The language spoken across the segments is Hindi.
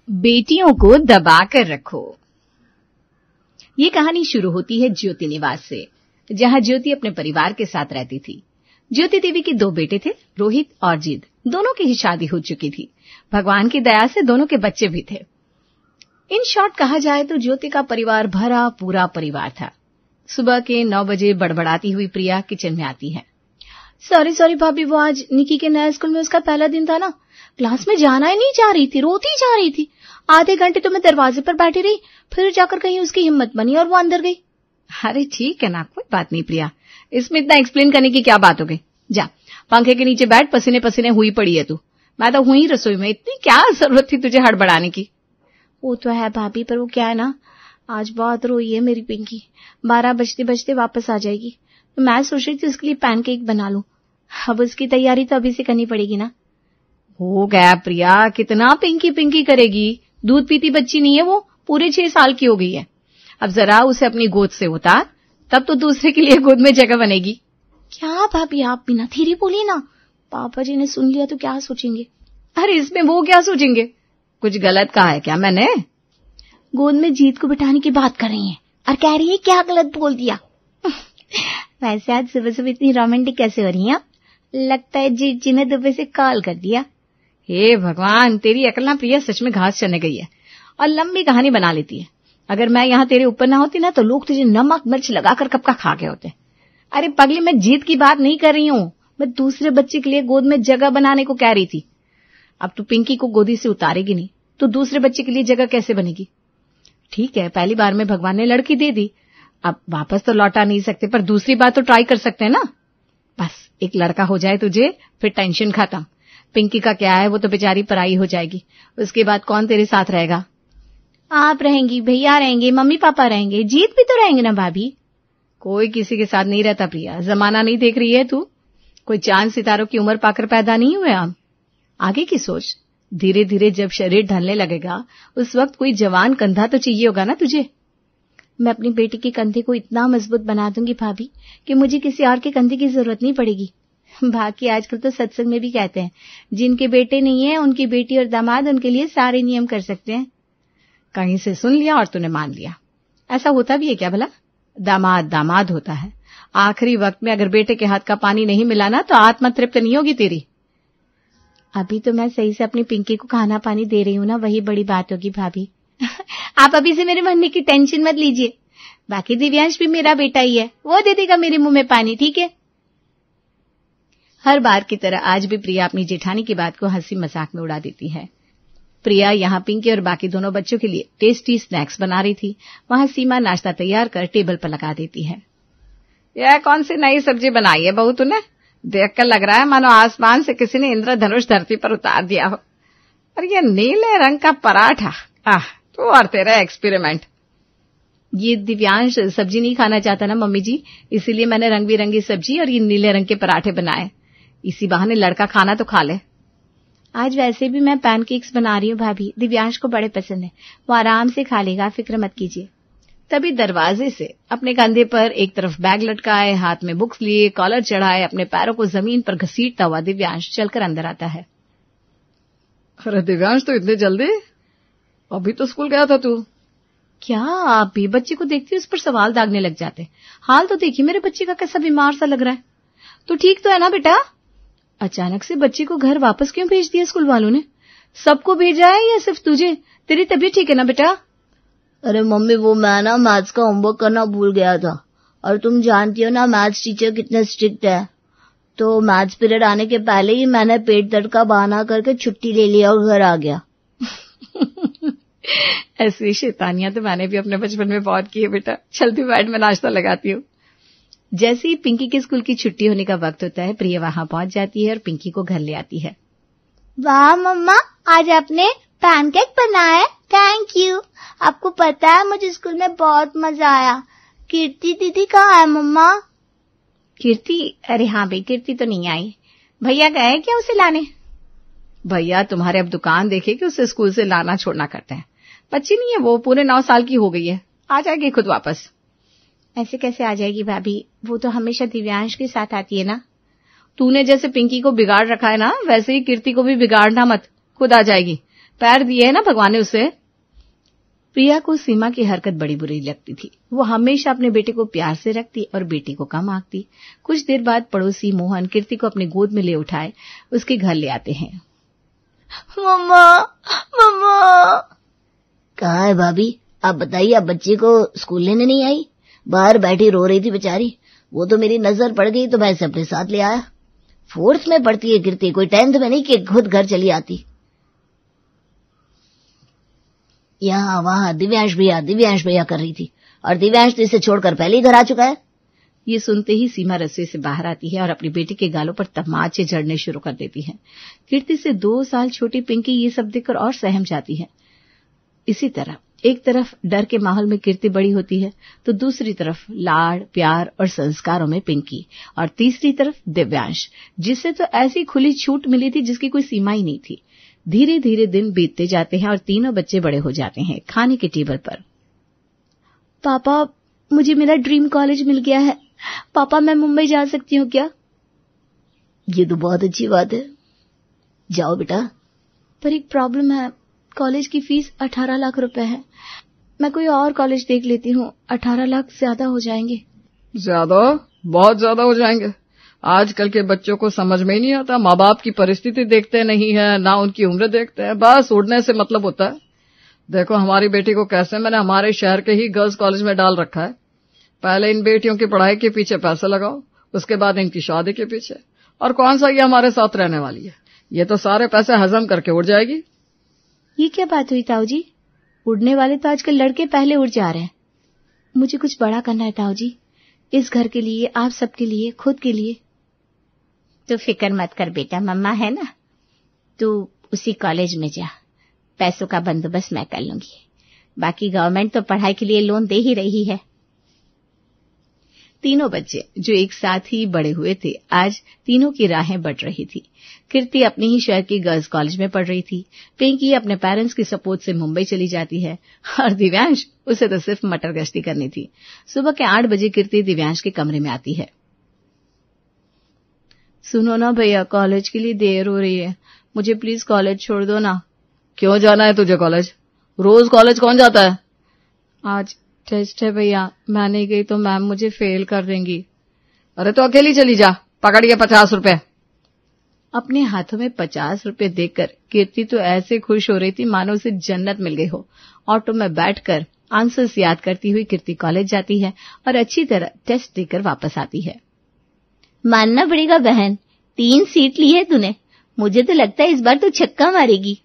बेटियों को दबा कर रखो। ये कहानी शुरू होती है ज्योति निवास से, जहां ज्योति अपने परिवार के साथ रहती थी। ज्योति देवी के 2 बेटे थे, रोहित और जीत। दोनों की ही शादी हो चुकी थी। भगवान की दया से दोनों के बच्चे भी थे। इन शॉर्ट कहा जाए तो ज्योति का परिवार भरा पूरा परिवार था। सुबह के 9 बजे बड़बड़ाती हुई प्रिया किचन में आती है। सॉरी भाभी, वो आज निकी के नए स्कूल में उसका पहला दिन था ना, क्लास में जाना ही नहीं चाह रही थी, रोती जा रही थी। आधे घंटे तो मैं दरवाजे पर बैठी रही, फिर जाकर कहीं उसकी हिम्मत बनी और वो अंदर गई। अरे ठीक है ना, कोई बात नहीं प्रिया, इसमें इतना एक्सप्लेन करने की क्या बात हो गई। जा पंखे के नीचे बैठ, पसीने पसीने हुई पड़ी है तू। मैं तो हुई रसोई में, इतनी क्या जरूरत थी तुझे हड़बड़ाने की। वो तो है भाभी, पर वो क्या है ना, आज बहुत रोई है मेरी पिंकी। 12 बजते बजते वापस आ जाएगी। तो मैं सोच रही थी उसके लिए पैनकेक बना लूं। अब उसकी तैयारी तो अभी से करनी पड़ेगी ना। हो गया प्रिया, कितना पिंकी पिंकी करेगी। दूध पीती बच्ची नहीं है वो, पूरे 6 साल की हो गई है। अब जरा उसे अपनी गोद से उतार, तब तो दूसरे के लिए गोद में जगह बनेगी। क्या भाभी, आप बिना धीरे बोलिए ना, पापा जी ने सुन लिया तो क्या सोचेंगे। अरे इसमें वो क्या सोचेंगे, कुछ गलत कहा है क्या मैंने। गोद में जीत को बिठाने की बात कर रही है और कह रही है क्या गलत बोल दिया। वैसे आज सुबह सुबह इतनी रोमांटिक कैसे हो रही है। लगता है जीत जी ने दुबई से कॉल कर दिया। हे भगवान, तेरी अकल ना प्रिया सच में घास चढ़ने गई है और लंबी कहानी बना लेती है। अगर मैं यहाँ तेरे ऊपर ना होती ना तो लोग तुझे नमक मिर्च लगाकर कब का खा गए होते। अरे पगली, मैं जीत की बात नहीं कर रही हूँ, मैं दूसरे बच्चे के लिए गोद में जगह बनाने को कह रही थी। अब तू पिंकी को गोदी से उतारेगी नहीं तो दूसरे बच्चे के लिए जगह कैसे बनेगी। ठीक है, पहली बार में भगवान ने लड़की दे दी, अब वापस तो लौटा नहीं सकते, पर दूसरी बार तो ट्राई कर सकते हैं ना। बस एक लड़का हो जाए तुझे, फिर टेंशन खत्म। पिंकी का क्या है, वो तो बेचारी पराई हो जाएगी। उसके बाद कौन तेरे साथ रहेगा। आप रहेंगी, भैया रहेंगे, मम्मी पापा रहेंगे, जीत भी तो रहेंगे ना भाभी। कोई किसी के साथ नहीं रहता प्रिया, जमाना नहीं देख रही है तू। कोई चांद सितारों की उम्र पाकर पैदा नहीं हुए हम। आगे की सोच, धीरे धीरे जब शरीर ढलने लगेगा उस वक्त कोई जवान कंधा तो चाहिए होगा ना तुझे। मैं अपनी बेटी के कंधे को इतना मजबूत बना दूंगी भाभी कि मुझे किसी और के कंधे की जरूरत नहीं पड़ेगी। बाकी आजकल तो सत्संग में भी कहते हैं, जिनके बेटे नहीं है उनकी बेटी और दामाद उनके लिए सारे नियम कर सकते हैं। कहीं से सुन लिया और तूने मान लिया। ऐसा होता भी है क्या भला। दामाद दामाद होता है। आखिरी वक्त में अगर बेटे के हाथ का पानी नहीं मिला ना तो आत्मा तृप्त नहीं होगी तेरी। अभी तो मैं सही से अपनी पिंकी को खाना पानी दे रही हूँ ना, वही बड़ी बात होगी भाभी। आप अभी से मेरे मरने की टेंशन मत लीजिए। बाकी दिव्यांश भी मेरा बेटा ही है, वो दे देगा मेरे मुंह में पानी, ठीक है। हर बार की तरह आज भी प्रिया अपनी जेठानी की बात को हंसी मजाक में उड़ा देती है। प्रिया यहाँ पिंकी और बाकी दोनों बच्चों के लिए टेस्टी स्नैक्स बना रही थी। वहां सीमा नाश्ता तैयार कर टेबल पर लगा देती है। यह कौन सी नई सब्जी बनाई है बहू तूने, देखकर लग रहा है मानो आसमान से किसी ने इंद्रधनुष धरती पर उतार दिया हो। और ये नीले रंग का पराठा, तो और तेरा एक्सपेरिमेंट। ये दिव्यांश सब्जी नहीं खाना चाहता ना मम्मी जी, इसीलिए मैंने रंग बिरंगी सब्जी और ये नीले रंग के पराठे बनाए। इसी बहाने लड़का खाना तो खा ले। आज वैसे भी मैं पैनकेक्स बना रही हूँ भाभी, दिव्यांश को बड़े पसंद है, वो आराम से खा लेगा, फिक्र मत कीजिए। तभी दरवाजे से अपने कंधे पर एक तरफ बैग लटकाए, हाथ में बुक्स लिए, कॉलर चढ़ाए, अपने पैरों को जमीन पर घसीटता हुआ दिव्यांश चलकर अंदर आता है। अरे दिव्यांश, तो इतने जल्दी, अभी तो स्कूल गया था तू। क्या आप भी बच्चे को देखते उस पर सवाल दागने लग जाते। हाल तो देखिए मेरे बच्चे का, कैसा बीमार सा लग रहा है। तो ठीक तो है ना बेटा। अचानक से बच्चे को घर वापस क्यों भेज दिया स्कूल वालों ने। सबको भेजा है या सिर्फ तुझे। तेरी तबीयत ठीक है ना बेटा। अरे मम्मी, वो मैं ना मैथ्स का होमवर्क करना भूल गया था, और तुम जानती हो ना मैथ्स टीचर कितने स्ट्रिक्ट है। तो मैथ्स पीरियड आने के पहले ही मैंने पेट दर्द का बहाना करके छुट्टी ले लिया और घर आ गया। ऐसी शैतानियां तो मैंने भी अपने बचपन में बहुत की है बेटा। चलती बैठ में नाश्ता लगाती हूँ। जैसे ही पिंकी के स्कूल की छुट्टी होने का वक्त होता है, प्रिया वहां पहुंच जाती है और पिंकी को घर ले आती है। वाह मम्मा, आज आपने पैनकेक बनाया, थैंक यू। आपको पता है मुझे स्कूल में बहुत मजा आया। कीर्ति दीदी कहाँ है मम्मा। कीर्ति, अरे हाँ भाई, कीर्ति तो नहीं आई। भैया गए क्या उसे लाने। भैया तुम्हारे अब दुकान देखे कि उसे स्कूल से लाना छोड़ना करते हैं। बच्ची नहीं है वो, पूरे 9 साल की हो गई है, आ जाएगी खुद वापस। ऐसे कैसे आ जाएगी भाभी, वो तो हमेशा दिव्यांश के साथ आती है ना। तूने जैसे पिंकी को बिगाड़ रखा है ना, वैसे ही कीर्ति को भी बिगाड़ना मत, खुद आ जाएगी। पैर दिए है ना भगवान ने उसे। प्रिया को सीमा की हरकत बड़ी बुरी लगती थी। वो हमेशा अपने बेटे को प्यार से रखती और बेटी को कम आंकती। कुछ देर बाद पड़ोसी मोहन कीर्ति को अपनी गोद में ले उठाए उसके घर ले आते हैं। मम्मा, मम्मा। कहाँ है भाभी? आप बताइए, आप बच्चे को स्कूल लेने नहीं आई? बाहर बैठी रो रही थी बेचारी। वो तो मेरी नजर पड़ गई तो मैं इसे अपने साथ ले आया। 4th में पढ़ती है कीर्ति, कोई 10th में नहीं कि खुद घर चली आती। यहाँ वहाँ दिव्यांश भैया कर रही थी, और दिव्यांश तो इसे छोड़कर पहले ही घर आ चुका है। ये सुनते ही सीमा रस्से से बाहर आती है और अपनी बेटी के गालों पर तमाचे जड़ने शुरू कर देती है। कीर्ति से 2 साल छोटी पिंकी ये सब देखकर और सहम जाती है। इसी तरह एक तरफ डर के माहौल में कीर्ति बड़ी होती है, तो दूसरी तरफ लाड़, प्यार और संस्कारों में पिंकी, और तीसरी तरफ दिव्यांश, जिससे तो ऐसी खुली छूट मिली थी जिसकी कोई सीमा ही नहीं थी। धीरे धीरे दिन बीतते जाते हैं और तीनों बच्चे बड़े हो जाते हैं। खाने के टेबल पर, पापा, मुझे मेरा ड्रीम कॉलेज मिल गया है। पापा, मैं मुंबई जा सकती हूँ क्या? ये तो बहुत अच्छी बात है, जाओ बेटा। पर एक प्रॉब्लम है, कॉलेज की फीस 18 लाख रुपए है। मैं कोई और कॉलेज देख लेती हूँ, 18 लाख ज्यादा हो जाएंगे। ज्यादा? बहुत ज्यादा हो जाएंगे। आजकल के बच्चों को समझ में ही नहीं आता, माँ बाप की परिस्थिति देखते नहीं है, ना उनकी उम्र देखते हैं, बस उड़ने से मतलब होता है। देखो हमारी बेटी को कैसे मैंने हमारे शहर के ही गर्ल्स कॉलेज में डाल रखा है। पहले इन बेटियों की पढ़ाई के पीछे पैसे लगाओ, उसके बाद इनकी शादी के पीछे, और कौन सा ये हमारे साथ रहने वाली है। ये तो सारे पैसे हजम करके उड़ जाएगी। ये क्या बात हुई ताऊ जी? उड़ने वाले तो आजकल लड़के पहले उड़ जा रहे हैं। मुझे कुछ बड़ा करना है ताऊ जी, इस घर के लिए, आप सबके लिए, खुद के लिए। तो फिक्र मत कर बेटा, मम्मा है ना, तू उसी कॉलेज में जा, पैसों का बंदोबस्त मैं कर लूंगी। बाकी गवर्नमेंट तो पढ़ाई के लिए लोन दे ही रही है। तीनों बच्चे जो एक साथ ही बड़े हुए थे, आज तीनों की राहें बट रही थी। कीर्ति अपने ही शहर की गर्ल्स कॉलेज में पढ़ रही थी, पिंकी अपने पेरेंट्स की सपोर्ट से मुंबई चली जाती है, और दिव्यांश, उसे तो सिर्फ मटर गश्ती करनी थी। सुबह के 8 बजे कीर्ति दिव्यांश के कमरे में आती है। सुनो ना भैया, कॉलेज के लिए देर हो रही है, मुझे प्लीज कॉलेज छोड़ दो ना। क्यों जाना है तुझे कॉलेज? रोज कॉलेज कौन जाता है? आज टेस्ट है भैया, मैं नहीं गई तो मैम मुझे फेल कर देंगी। अरे तो अकेली चली जा, पकड़ के 50 रुपए। अपने हाथों में 50 रुपए देखकर कीर्ति तो ऐसे खुश हो रही थी मानो उसे जन्नत मिल गई हो। ऑटो में बैठकर आंसर्स याद करती हुई कीर्ति कॉलेज जाती है और अच्छी तरह टेस्ट देकर वापस आती है। मानना पड़ेगा बहन, 3 सीट ली है तूने। मुझे तो लगता है इस बार तो छक्का मारेगी।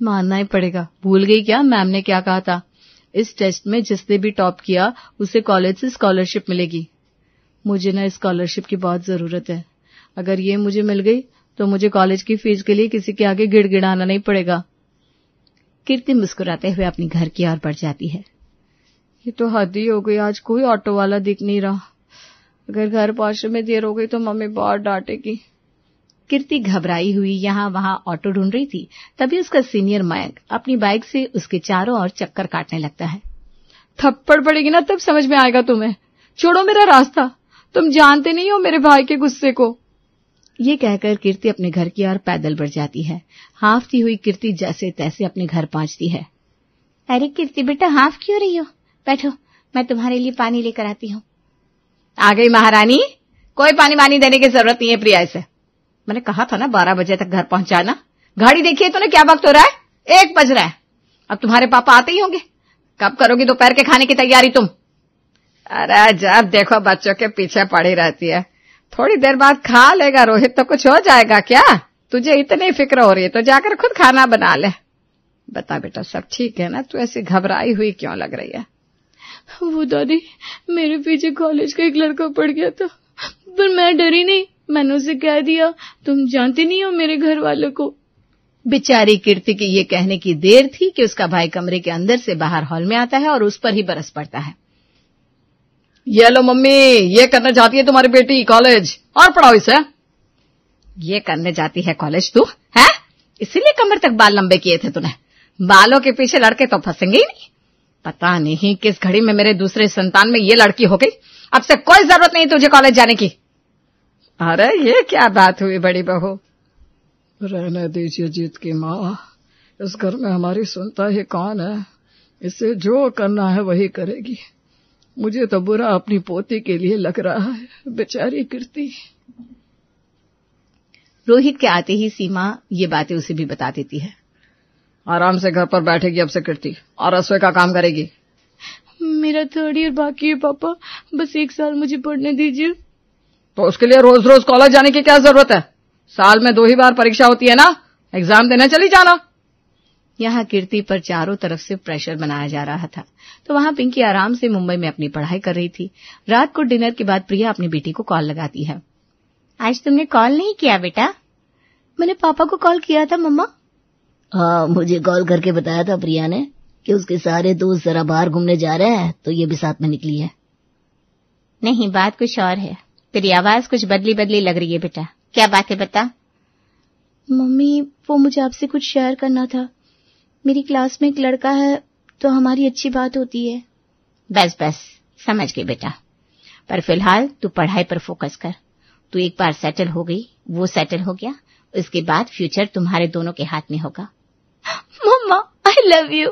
मानना ही पड़ेगा, भूल गई क्या मैम ने क्या कहा था? इस टेस्ट में जिसने भी टॉप किया उसे कॉलेज से स्कॉलरशिप मिलेगी। मुझे ना स्कॉलरशिप की बहुत जरूरत है, अगर ये मुझे मिल गई तो मुझे कॉलेज की फीस के लिए किसी के आगे गिड़गिड़ाना नहीं पड़ेगा। कीर्ति मुस्कुराते हुए अपनी घर की ओर बढ़ जाती है। ये तो हद ही हो गई, आज कोई ऑटो वाला दिख नहीं रहा। अगर घर पहुंचने में देर हो गई तो मम्मी बहुत डांटेगी। कीर्ति घबराई हुई यहाँ वहां ऑटो ढूंढ रही थी, तभी उसका सीनियर मयंक अपनी बाइक से उसके चारों ओर चक्कर काटने लगता है। थप्पड़ पड़ेगी ना तब समझ में आएगा तुम्हें, छोड़ो मेरा रास्ता, तुम जानते नहीं हो मेरे भाई के गुस्से को। ये कहकर कीर्ति अपने घर की ओर पैदल बढ़ जाती है। हांफती हुई कीर्ति जैसे तैसे अपने घर पहुंचती है। अरे कीर्ति बेटा, हांफ क्यों रही हो? बैठो, मैं तुम्हारे लिए पानी लेकर आती हूँ। आ गई महारानी, कोई पानी वानी देने की जरूरत नहीं है प्रिया से। मैंने कहा था ना 12 बजे तक घर पहुंचाना। घड़ी देखिए तूने क्या वक्त हो रहा है, 1 बज रहा है। अब तुम्हारे पापा आते ही होंगे, कब करोगी दोपहर के खाने की तैयारी तुम? अरे जब देखो बच्चों के पीछे पड़ी रहती है, थोड़ी देर बाद खा लेगा रोहित तो कुछ हो जाएगा क्या? तुझे इतनी फिक्र हो रही है तो जाकर खुद खाना बना ले। बता बेटा, सब ठीक है ना? तू ऐसी घबराई हुई क्यों लग रही है? वो दादी, मेरे पीछे कॉलेज का एक लड़का पड़ गया था, पर मैं डरी नहीं। मैंने उसे कह दिया, तुम जानती नहीं हो मेरे घर वालों को। बेचारी कीर्ति की ये कहने की देर थी कि उसका भाई कमरे के अंदर से बाहर हॉल में आता है और उस पर ही बरस पड़ता है। ये लो मम्मी, ये करने जाती है तुम्हारी बेटी कॉलेज, और पढ़ाओ इसे। ये करने जाती है कॉलेज तू, है? इसीलिए कमर तक बाल लंबे किए थे तूने। बालों के पीछे लड़के तो फंसेंगे ही नहीं। पता नहीं किस घड़ी में मेरे दूसरे संतान में ये लड़की हो गई। अब से कोई जरूरत नहीं तुझे कॉलेज जाने की। अरे ये क्या बात हुई बड़ी बहू? रहने दीजिए जीत की माँ, इस घर में हमारी सुनता ही कौन है? इससे जो करना है वही करेगी। मुझे तो बुरा अपनी पोती के लिए लग रहा है, बेचारी कीर्ति। रोहित के आते ही सीमा ये बातें उसे भी बता देती है। आराम से घर पर बैठेगी अब से कीर्ति, और रसोई का काम करेगी। मेरा 3rd ईयर बाकी है पापा, बस 1 साल मुझे पढ़ने दीजिए। तो उसके लिए रोज रोज कॉलेज जाने की क्या जरूरत है? साल में 2 ही बार परीक्षा होती है ना, एग्जाम देने चली जाना। यहाँ कीर्ति पर चारों तरफ से प्रेशर बनाया जा रहा था, तो वहाँ पिंकी आराम से मुंबई में अपनी पढ़ाई कर रही थी। रात को डिनर के बाद प्रिया अपनी बेटी को कॉल लगाती है। आज तुमने कॉल नहीं किया बेटा? मैंने पापा को कॉल किया था मम्मा। हाँ, मुझे कॉल करके बताया था प्रिया ने कि उसके सारे दोस्त जरा बाहर घूमने जा रहे हैं, तो ये भी साथ में निकली है। नहीं, बात कुछ और है। तेरी आवाज कुछ बदली बदली लग रही है बेटा, क्या बात है बता। मम्मी, वो मुझे आपसे कुछ शेयर करना था। मेरी क्लास में एक लड़का है, तो हमारी अच्छी बात होती है। बस बस, समझ गई बेटा, पर फिलहाल तू पढ़ाई पर फोकस कर। तू एक बार सेटल हो गई, वो सेटल हो गया, उसके बाद फ्यूचर तुम्हारे दोनों के हाथ में होगा। मम्मा, आई लव यू।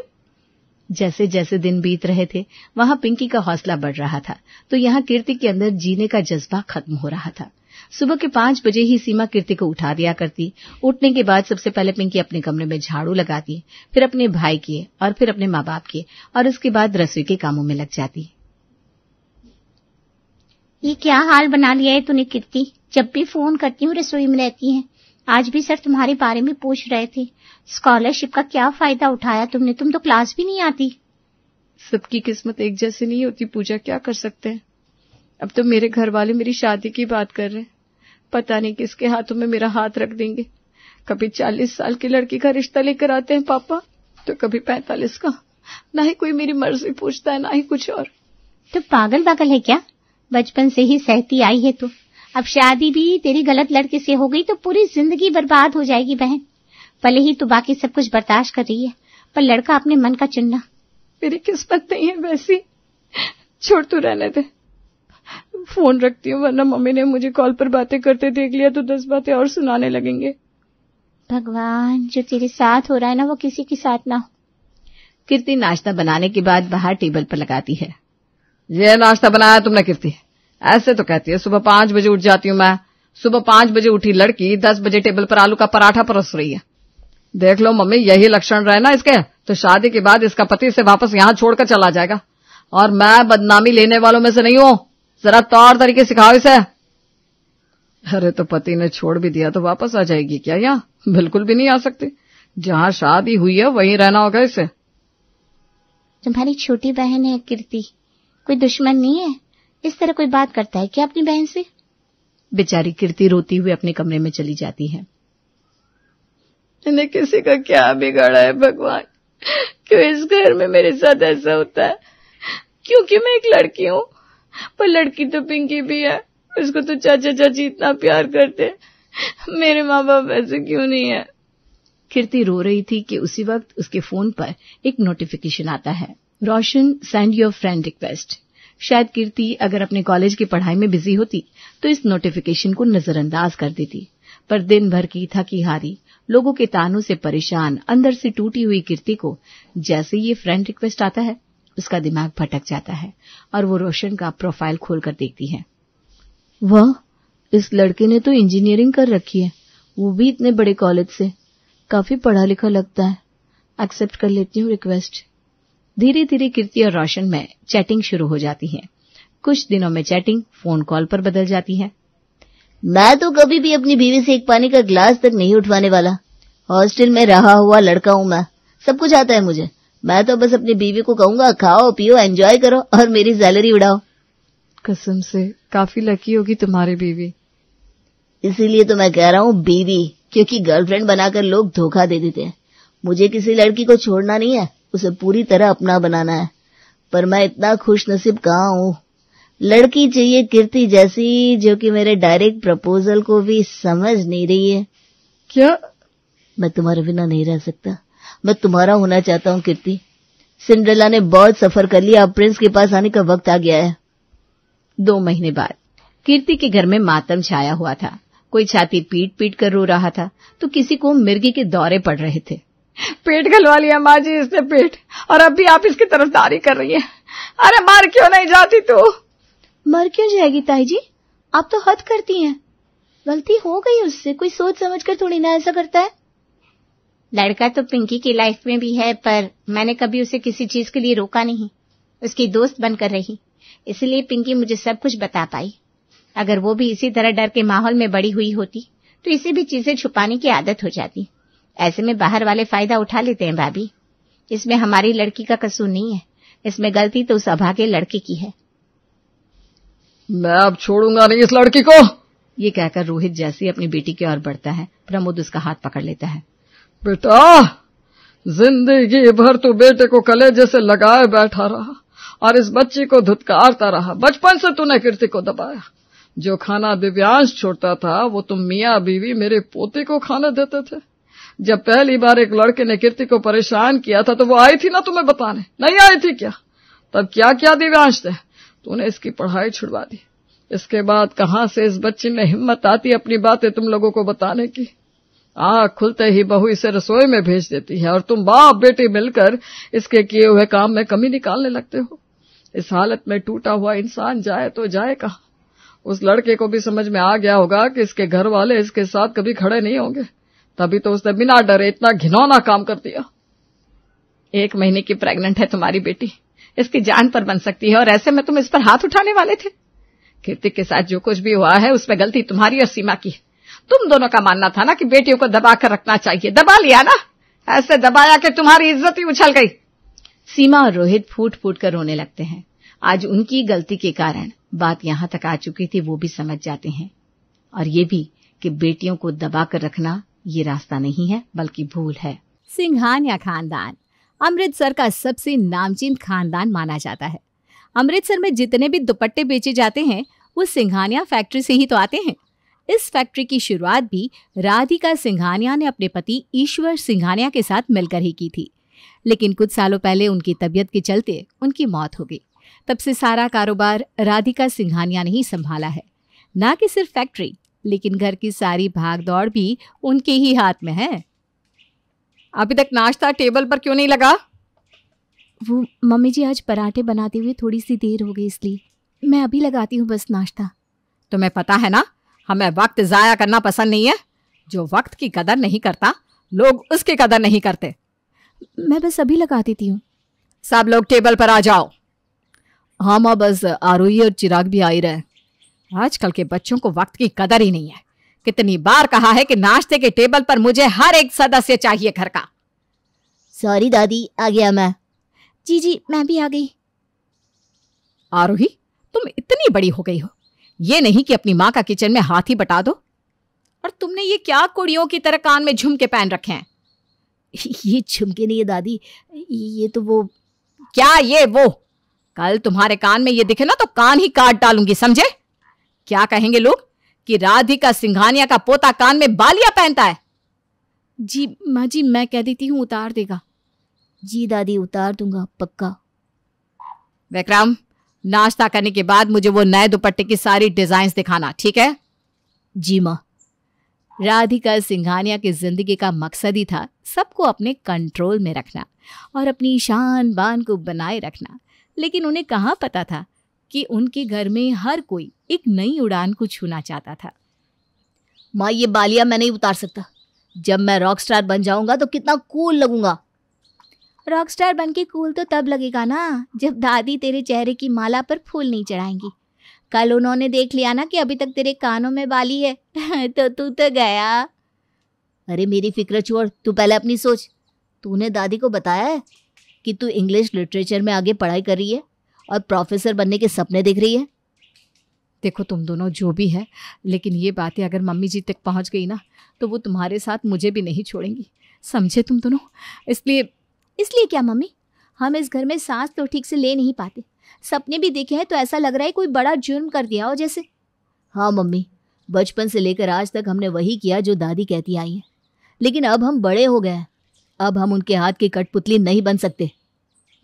जैसे जैसे दिन बीत रहे थे, वहां पिंकी का हौसला बढ़ रहा था, तो यहाँ कीर्ति के अंदर जीने का जज्बा खत्म हो रहा था। सुबह के 5 बजे ही सीमा कीर्ति को उठा दिया करती। उठने के बाद सबसे पहले पिंकी अपने कमरे में झाड़ू लगाती, फिर अपने भाई के, और फिर अपने माँ बाप के, और उसके बाद रसोई के कामों में लग जाती। ये क्या हाल बना लिया है तूने कीर्ति? जब भी फोन करती हूँ रसोई में रहती है। आज भी सिर्फ तुम्हारे बारे में पूछ रहे थे। स्कॉलरशिप का क्या फायदा उठाया तुमने? तुम तो क्लास भी नहीं आती। सबकी किस्मत एक जैसी नहीं होती पूजा, क्या कर सकते हैं। अब तो मेरे घर वाले मेरी शादी की बात कर रहे हैं। पता नहीं किसके हाथों में मेरा हाथ रख देंगे। कभी 40 साल की लड़की का रिश्ता लेकर आते हैं पापा, तो कभी 45 का। ना ही कोई मेरी मर्जी पूछता है, ना ही कुछ और। तो पागल है क्या? बचपन से ही सहती आई है तो अब शादी भी तेरी गलत लड़के से हो गई तो पूरी जिंदगी बर्बाद हो जाएगी बहन। भले ही तू बाकी सब कुछ बर्दाश्त कर रही है, पर लड़का अपने मन का चुनना। मेरी किस्मत नहीं है वैसी। छोड़, तू रहने दे। फोन रखती हूँ, वरना मम्मी ने मुझे कॉल पर बातें करते देख लिया तो 10 बातें और सुनाने लगेंगे। भगवान, जो तेरे साथ हो रहा है ना, वो किसी के साथ ना हो। कीर्ति नाश्ता बनाने के बाद बाहर टेबल पर लगाती है। ये नाश्ता बनाया तुमने कीर्ति? ऐसे तो कहती है सुबह 5 बजे उठ जाती हूँ मैं। सुबह 5 बजे उठी लड़की 10 बजे टेबल पर आलू का पराठा परोस रही है। देख लो मम्मी, यही लक्षण रहे ना इसके, तो शादी के बाद इसका पति इसे वापस यहाँ छोड़कर चला जाएगा। और मैं बदनामी लेने वालों में से नहीं हूँ। जरा तौर तरीके सिखाओ इसे। अरे तो पति ने छोड़ भी दिया तो वापस आ जाएगी क्या यहाँ? बिल्कुल भी नहीं आ सकती। जहाँ शादी हुई है वहीं रहना होगा इसे। तुम्हारी छोटी बहन है कीर्ति, कोई दुश्मन नहीं है। इस तरह कोई बात करता है क्या अपनी बहन से? बेचारी कीर्ति रोती हुई अपने कमरे में चली जाती है। इन्हें किसी का क्या बिगाड़ा है भगवान? क्यों इस घर में मेरे साथ ऐसा होता है? क्योंकि मैं एक लड़की हूँ, पर लड़की तो पिंकी भी है। उसको तो चाचा चाची इतना प्यार करते, मेरे माँ बाप ऐसे क्यों नहीं है? कीर्ति रो रही थी कि उसी वक्त उसके फोन पर एक नोटिफिकेशन आता है, रोशन सेंड योर फ्रेंड रिक्वेस्ट। शायद कीर्ति अगर अपने कॉलेज की पढ़ाई में बिजी होती तो इस नोटिफिकेशन को नजरअंदाज कर देती, पर दिन भर की थकी हारी, लोगों के तानों से परेशान, अंदर से टूटी हुई कीर्ति को जैसे ये फ्रेंड रिक्वेस्ट आता है, उसका दिमाग भटक जाता है और वो रोशन का प्रोफाइल खोलकर देखती है। वाह, इस लड़के ने तो इंजीनियरिंग कर रखी है, वो भी इतने बड़े कॉलेज से। काफी पढ़ा लिखा लगता है। एक्सेप्ट कर लेती हूँ रिक्वेस्ट। धीरे धीरे कीर्ति और रोशन में चैटिंग शुरू हो जाती है। कुछ दिनों में चैटिंग फोन कॉल पर बदल जाती है। मैं तो कभी भी अपनी बीवी से एक पानी का गिलास तक नहीं उठवाने वाला। हॉस्टल में रहा हुआ लड़का हूँ मैं, सब कुछ आता है मुझे। मैं तो बस अपनी बीवी को कहूंगा खाओ पियो एंजॉय करो और मेरी सैलरी उड़ाओ। कसम से काफी लकी होगी तुम्हारी बीवी। इसीलिए तो मैं कह रहा हूँ बीवी, क्योंकि गर्लफ्रेंड बनाकर लोग धोखा दे देते हैं। मुझे किसी लड़की को छोड़ना नहीं है, उसे पूरी तरह अपना बनाना है। पर मैं इतना खुश नसीब कहाँ हूँ। लड़की चाहिए कीर्ति जैसी, जो कि मेरे डायरेक्ट प्रपोजल को भी समझ नहीं रही है। क्या? मैं तुम्हारे बिना नहीं रह सकता। मैं तुम्हारा होना चाहता हूँ कीर्ति। सिंड्रेला ने बहुत सफर कर लिया, अब प्रिंस के पास आने का वक्त आ गया है। 2 महीने बाद कीर्ति के घर में मातम छाया हुआ था। कोई छाती पीट पीट कर रो रहा था, तो किसी को मिर्गी के दौरे पड़ रहे थे। पेट गलवा लिया माँ जी इसने पेट, और अब भी आप इसकी तरफदारी कर रही हैं। अरे मर क्यों नहीं जाती तू? मर क्यों जाएगी ताई जी, आप तो हद करती हैं। गलती हो गई उससे, कोई सोच समझ कर थोड़ी ना ऐसा करता है। लड़का तो पिंकी की लाइफ में भी है, पर मैंने कभी उसे किसी चीज के लिए रोका नहीं, उसकी दोस्त बनकर रही, इसलिए पिंकी मुझे सब कुछ बता पाई। अगर वो भी इसी तरह डर के माहौल में बड़ी हुई होती तो इसे भी चीजें छुपाने की आदत हो जाती। ऐसे में बाहर वाले फायदा उठा लेते हैं भाभी। इसमें हमारी लड़की का कसूर नहीं है, इसमें गलती तो उस अभागे लड़के की है। मैं अब छोड़ूंगा नहीं इस लड़की को। ये कहकर रोहित जैसे अपनी बेटी की ओर बढ़ता है, प्रमोद उसका हाथ पकड़ लेता है। बेटा, जिंदगी भर तू बेटे को कलेजे से लगाए बैठा रहा और इस बच्ची को धुतकारता रहा। बचपन से तूने कीर्ति को दबाया। जो खाना दिव्यांश छोड़ता था वो तुम मियाँ बीवी मेरे पोते को खाने देते थे। जब पहली बार एक लड़के ने कीर्ति को परेशान किया था तो वो आई थी ना तुम्हें बताने, नहीं आई थी क्या? तब क्या क्या दिव्यांश थे, तूने इसकी पढ़ाई छुड़वा दी। इसके बाद कहां से इस बच्ची में हिम्मत आती अपनी बातें तुम लोगों को बताने की? आँख खुलते ही बहू इसे रसोई में भेज देती है और तुम बाप बेटी मिलकर इसके किए हुए काम में कमी निकालने लगते हो। इस हालत में टूटा हुआ इंसान जाए तो जाए कहाँ? उस लड़के को भी समझ में आ गया होगा कि इसके घर वाले इसके साथ कभी खड़े नहीं होंगे, तभी तो उसने बिना डरे इतना घिनौना काम कर दिया। 1 महीने की प्रेग्नेंट है तुम्हारी बेटी, इसकी जान पर बन सकती है और ऐसे में तुम इस पर हाथ उठाने वाले थे? कीर्ति के साथ जो कुछ भी हुआ है उसमें गलती तुम्हारी और सीमा की। तुम दोनों का मानना था ना कि बेटियों को दबा कर रखना चाहिए, दबा लिया ना। ऐसे दबाया कि तुम्हारी इज्जत ही उछल गई। सीमा और रोहित फूट फूट कर रोने लगते हैं। आज उनकी गलती के कारण बात यहां तक आ चुकी थी, वो भी समझ जाते हैं, और ये भी कि बेटियों को दबा कर रखना ये रास्ता नहीं है बल्कि भूल है। सिंघानिया खानदान अमृतसर का सबसे नामचीन खानदान माना जाता है। अमृतसर में जितने भी दुपट्टे बेचे जाते हैं वो सिंघानिया फैक्ट्री से ही तो आते हैं। इस फैक्ट्री की शुरुआत भी राधिका सिंघानिया ने अपने पति ईश्वर सिंघानिया के साथ मिलकर ही की थी, लेकिन कुछ सालों पहले उनकी तबीयत के चलते उनकी मौत हो गई। तब से सारा कारोबार राधिका सिंघानिया ने ही संभाला है। ना कि सिर्फ फैक्ट्री, लेकिन घर की सारी भागदौड़ भी उनके ही हाथ में है। अभी तक नाश्ता टेबल पर क्यों नहीं लगा? वो मम्मी जी आज पराठे बनाते हुए थोड़ी सी देर हो गई, इसलिए मैं अभी लगाती हूँ बस नाश्ता। तुम्हें पता है ना, हमें वक्त जाया करना पसंद नहीं है। जो वक्त की कदर नहीं करता, लोग उसकी कदर नहीं करते। मैं बस अभी लगा देती हूँ। सब लोग टेबल पर आ जाओ। हाँ माँ, बस आरोही और चिराग भी आ ही रहे। आजकल के बच्चों को वक्त की कदर ही नहीं है। कितनी बार कहा है कि नाश्ते के टेबल पर मुझे हर एक सदस्य चाहिए घर का। सॉरी दादी, आ गया मैं। जी मैं भी आ गई। आरोही, तुम इतनी बड़ी हो गई हो, ये नहीं कि अपनी माँ का किचन में हाथ ही बटा दो। और तुमने ये क्या कुड़ियों की तरह कान में झुमके पहन रखे हैं? ये झुमके नहीं है दादी, ये तो वो। क्या ये वो? कल तुम्हारे कान में ये दिखे ना तो कान ही काट डालूंगी, समझे? क्या कहेंगे लोग कि राधिका सिंघानिया का पोता कान में बालियां पहनता है। जी माँ जी, मैं कह देती हूँ उतार देगा। जी दादी, उतार दूंगा पक्का। विक्रम, नाश्ता करने के बाद मुझे वो नए दुपट्टे की सारी डिजाइन दिखाना, ठीक है? जी माँ। राधिका सिंघानिया की जिंदगी का मकसद ही था सबको अपने कंट्रोल में रखना और अपनी शान बान को बनाए रखना, लेकिन उन्हें कहाँ पता था कि उनके घर में हर कोई एक नई उड़ान को छूना चाहता था। माँ, ये बालियां मैं नहीं उतार सकता। जब मैं रॉक स्टार बन जाऊंगा तो कितना कूल लगूंगा। रॉक स्टार बन के कूल तो तब लगेगा ना जब दादी तेरे चेहरे की माला पर फूल नहीं चढ़ाएंगी। कल उन्होंने देख लिया ना कि अभी तक तेरे कानों में बाली है तो तू तो गया। अरे मेरी फिक्र छोड़, तू पहले अपनी सोच। तूने दादी को बताया है कि तू इंग्लिश लिटरेचर में आगे पढ़ाई कर रही है और प्रोफेसर बनने के सपने देख रही है? देखो तुम दोनों जो भी है, लेकिन ये बातें अगर मम्मी जी तक पहुंच गई ना तो वो तुम्हारे साथ मुझे भी नहीं छोड़ेंगी, समझे तुम दोनों? इसलिए क्या मम्मी, हम इस घर में सांस तो ठीक से ले नहीं पाते। सपने भी देखे हैं तो ऐसा लग रहा है कोई बड़ा जुर्म कर दिया हो जैसे। हाँ मम्मी, बचपन से लेकर आज तक हमने वही किया जो दादी कहती आई है, लेकिन अब हम बड़े हो गए हैं। अब हम उनके हाथ की कठपुतली नहीं बन सकते।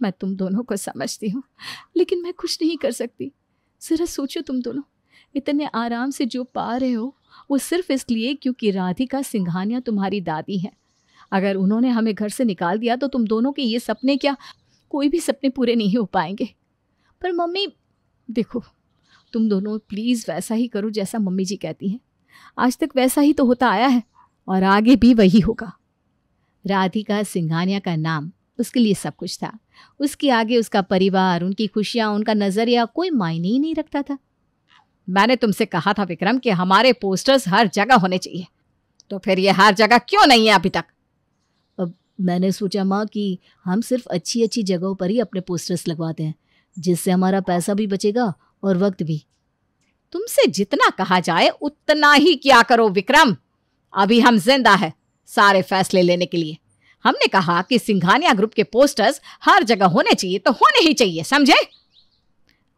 मैं तुम दोनों को समझती हूँ, लेकिन मैं कुछ नहीं कर सकती। जरा सोचो, तुम दोनों इतने आराम से जो पा रहे हो वो सिर्फ इसलिए क्योंकि राधिका सिंघानिया तुम्हारी दादी है। अगर उन्होंने हमें घर से निकाल दिया तो तुम दोनों के ये सपने क्या, कोई भी सपने पूरे नहीं हो पाएंगे। पर मम्मी देखो, तुम दोनों प्लीज वैसा ही करो जैसा मम्मी जी कहती हैं। आज तक वैसा ही तो होता आया है और आगे भी वही होगा। राधिका सिंघानिया का नाम उसके लिए सब कुछ था। उसके आगे उसका परिवार, उनकी खुशियां, उनका नजरिया कोई मायने ही नहीं रखता था। मैंने तुमसे कहा था विक्रम कि हमारे पोस्टर्स हर जगह होने चाहिए, तो फिर ये हर जगह क्यों नहीं है अभी तक? अब मैंने सोचा माँ कि हम सिर्फ अच्छी अच्छी जगहों पर ही अपने पोस्टर्स लगवाते हैं, जिससे हमारा पैसा भी बचेगा और वक्त भी। तुमसे जितना कहा जाए उतना ही क्या करो विक्रम। अभी हम जिंदा है सारे फैसले लेने के लिए। हमने कहा कि सिंघानिया ग्रुप के पोस्टर्स हर जगह होने चाहिए तो होने ही चाहिए, समझे?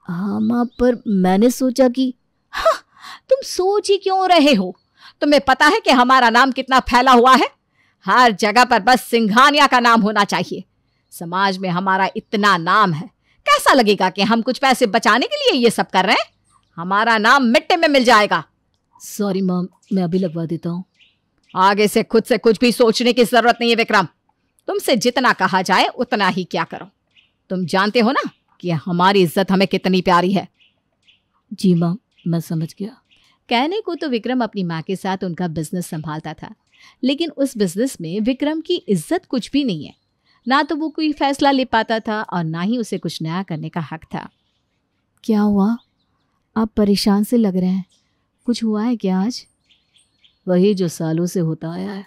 हाँ माँ, पर मैंने सोचा कि हाँ, तुम सोच ही क्यों रहे हो? तुम्हें पता है कि हमारा नाम कितना फैला हुआ है। हर जगह पर बस सिंघानिया का नाम होना चाहिए। समाज में हमारा इतना नाम है, कैसा लगेगा कि हम कुछ पैसे बचाने के लिए ये सब कर रहे हैं? हमारा नाम मिट्टी में मिल जाएगा। सॉरी माँ, मैं अभी लगवा देता हूँ। आगे से खुद से कुछ भी सोचने की जरूरत नहीं है विक्रम। तुमसे जितना कहा जाए उतना ही क्या करो। तुम जानते हो ना कि हमारी इज्जत हमें कितनी प्यारी है। जी माँ, मैं समझ गया। कहने को तो विक्रम अपनी माँ के साथ उनका बिजनेस संभालता था, लेकिन उस बिजनेस में विक्रम की इज्जत कुछ भी नहीं है। ना तो वो कोई फैसला ले पाता था और ना ही उसे कुछ नया करने का हक था। क्या हुआ? आप परेशान से लग रहे हैं। कुछ हुआ है क्या आज? वही जो सालों से होता आया है।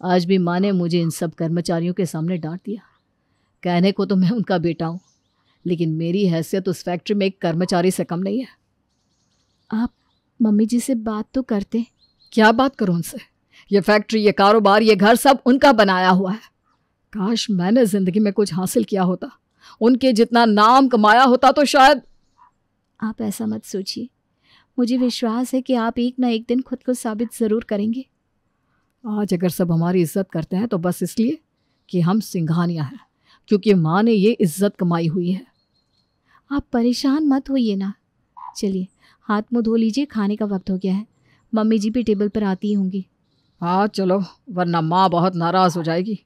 आज भी माँ ने मुझे इन सब कर्मचारियों के सामने डांट दिया। कहने को तो मैं उनका बेटा हूँ, लेकिन मेरी हैसियत उस फैक्ट्री में एक कर्मचारी से कम नहीं है। आप मम्मी जी से बात तो करते। क्या बात करूं उनसे? ये फैक्ट्री, ये कारोबार, ये घर सब उनका बनाया हुआ है। काश मैंने जिंदगी में कुछ हासिल किया होता, उनके जितना नाम कमाया होता तो शायद। आप ऐसा मत सोचिए, मुझे विश्वास है कि आप एक ना एक दिन खुद को साबित जरूर करेंगे। आज अगर सब हमारी इज्जत करते हैं तो बस इसलिए कि हम सिंघानिया हैं, क्योंकि माँ ने ये इज्जत कमाई हुई है। आप परेशान मत होइए ना। चलिए हाथ मुंह धो लीजिए, खाने का वक्त हो गया है। मम्मी जी भी टेबल पर आती ही होंगी। हाँ चलो, वरना माँ बहुत नाराज हो जाएगी।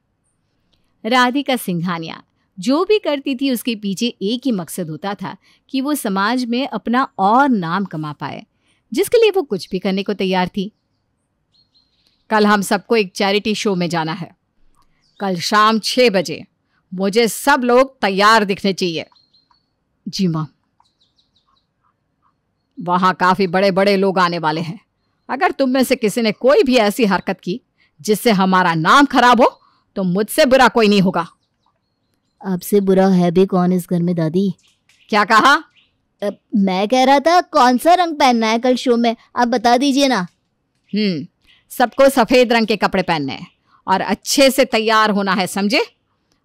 राधिका सिंघानिया जो भी करती थी उसके पीछे एक ही मकसद होता था कि वो समाज में अपना और नाम कमा पाए, जिसके लिए वो कुछ भी करने को तैयार थी। कल हम सबको एक चैरिटी शो में जाना है। कल शाम 6 बजे मुझे सब लोग तैयार दिखने चाहिए। जी माँ। वहां काफी बड़े बड़े लोग आने वाले हैं। अगर तुम में से किसी ने कोई भी ऐसी हरकत की जिससे हमारा नाम खराब हो तो मुझसे बुरा कोई नहीं होगा। आपसे बुरा है भी कौन इस घर में दादी? क्या कहा? मैं कह रहा था कौन सा रंग पहनना है कल शो में, आप बता दीजिए ना। सबको सफेद रंग के कपड़े पहनने हैं और अच्छे से तैयार होना है, समझे?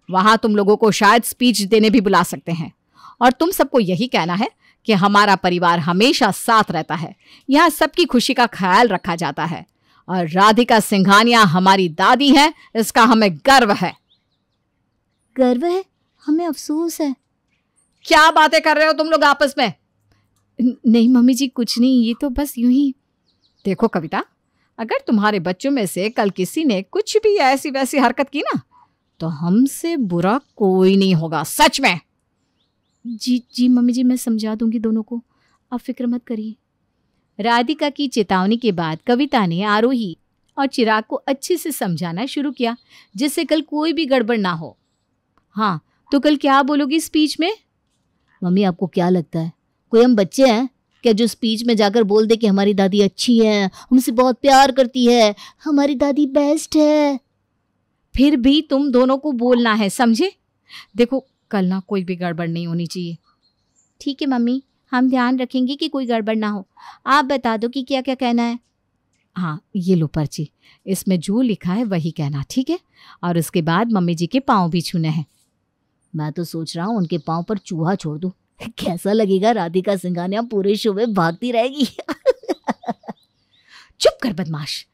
वहां तुम लोगों को शायद स्पीच देने भी बुला सकते हैं और तुम सबको यही कहना है कि हमारा परिवार हमेशा साथ रहता है, यहाँ सबकी खुशी का ख्याल रखा जाता है और राधिका सिंघानिया हमारी दादी है, इसका हमें गर्व है। गर्व है? हमें अफसोस है। क्या बातें कर रहे हो तुम लोग आपस में? नहीं मम्मी जी, कुछ नहीं, ये तो बस यूं ही। देखो कविता, अगर तुम्हारे बच्चों में से कल किसी ने कुछ भी ऐसी वैसी हरकत की ना तो हमसे बुरा कोई नहीं होगा, सच में। जी मम्मी जी, मैं समझा दूंगी दोनों को, आप फिक्र मत करिए। राधिका की चेतावनी के बाद कविता ने आरोही और चिराग को अच्छे से समझाना शुरू किया, जिससे कल कोई भी गड़बड़ ना हो। हाँ, तो कल क्या बोलोगी स्पीच में? मम्मी आपको क्या लगता है कोई हम बच्चे हैं क्या जो स्पीच में जाकर बोल दे कि हमारी दादी अच्छी है, हमसे बहुत प्यार करती है, हमारी दादी बेस्ट है? फिर भी तुम दोनों को बोलना है, समझे? देखो कल ना कोई भी गड़बड़ नहीं होनी चाहिए। ठीक है मम्मी, हम ध्यान रखेंगे कि कोई गड़बड़ ना हो। आप बता दो कि क्या क्या कहना है। हाँ, ये लो पर्ची, इसमें जो लिखा है वही कहना, ठीक है? और उसके बाद मम्मी जी के पाँव भी छूने हैं। मैं तो सोच रहा हूँ उनके पाँव पर चूहा छोड़ दूं। कैसा लगेगा? राधिका सिंघानिया पूरे शो में भागती रहेगी। चुप कर बदमाश।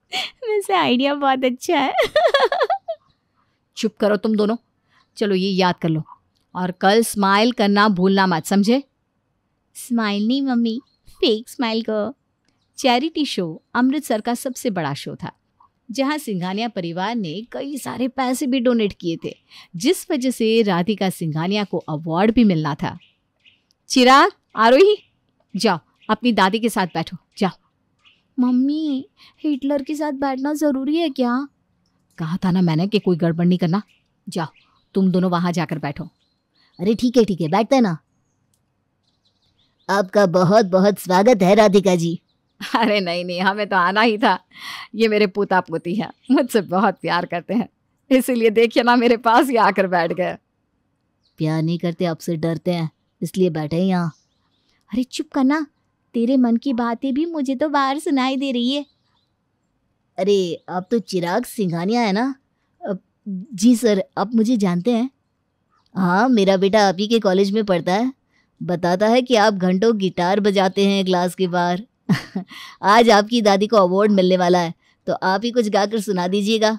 वैसे आइडिया बहुत अच्छा है। चुप करो तुम दोनों। चलो ये याद कर लो और कल स्माइल करना भूलना मत, समझे? स्माइल नहीं मम्मी, फेक स्माइल करो। चैरिटी शो अमृतसर का सबसे बड़ा शो था। जहां सिंघानिया परिवार ने कई सारे पैसे भी डोनेट किए थे, जिस वजह से राधिका सिंघानिया को अवार्ड भी मिलना था। चिराग, आरोही, जाओ अपनी दादी के साथ बैठो, जाओ। मम्मी, हिटलर के साथ बैठना जरूरी है क्या? कहा था ना मैंने कि कोई गड़बड़ नहीं करना। जाओ तुम दोनों वहां जाकर बैठो। अरे ठीक है, बैठते हैं ना। आपका बहुत बहुत स्वागत है राधिका जी। अरे नहीं, हमें तो आना ही था। ये मेरे पोता पोती हैं, मुझसे बहुत प्यार करते हैं, इसीलिए देखिए ना मेरे पास ही आकर बैठ गए। प्यार नहीं करते, आपसे डरते हैं, इसलिए बैठे हैं यहाँ। अरे चुप करना, तेरे मन की बातें भी मुझे तो बाहर सुनाई दे रही है। अरे आप तो चिराग सिंघानिया है ना? जी सर, आप मुझे जानते हैं? हाँ, मेरा बेटा आप ही के कॉलेज में पढ़ता है। बताता है कि आप घंटों गिटार बजाते हैं क्लास के बाहर। आज आपकी दादी को अवार्ड मिलने वाला है, तो आप ही कुछ गाकर सुना दीजिएगा।